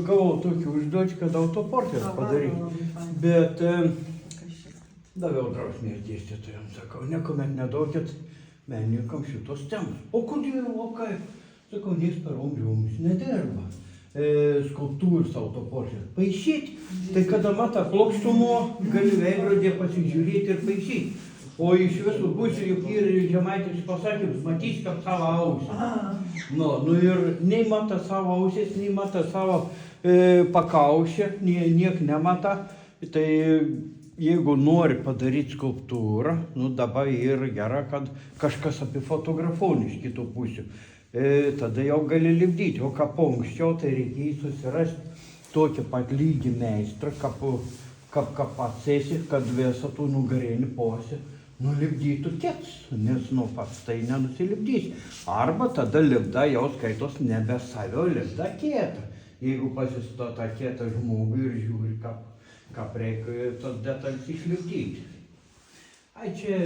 Gavau tokį užduotį, kad autoportretą padaryti, bet daviau drausmės dėstytojams, sakau, niekuomet neduokit menininkams šitos temos. O kodėl, o kaip? Sakau, nes per jums nedirba skulptūros autoportretą. Paišyti, tai kada matą plokštumo, gali veidrodį pasižiūrėti ir paišyti. O iš visų pusių juk ir žemaitis pasakymas, matys kaip savo ausį. Nu ir nei mata savo ausės, nei mata savo pakaušę, niek nemata. Tai jeigu nori padaryti skulptūrą, nu dabar ir gera, kad kažkas apifotografuoja iš kitų pusių. Tada jau gali lipdyti, o ką po anksčiau, tai reikėjo susirasti tokį pat lygį meistrą, kaip pats esi, kad visą tų nugarinį posį nulipdytų kits, nes nu pats tai nenusilipdys. Arba tada lipda jau skaitos nebe savio, lipda kietą. Jeigu pasistota kietą žmogų ir žiūri, kaip reikia tas detalės išlipdyti. Ai čia,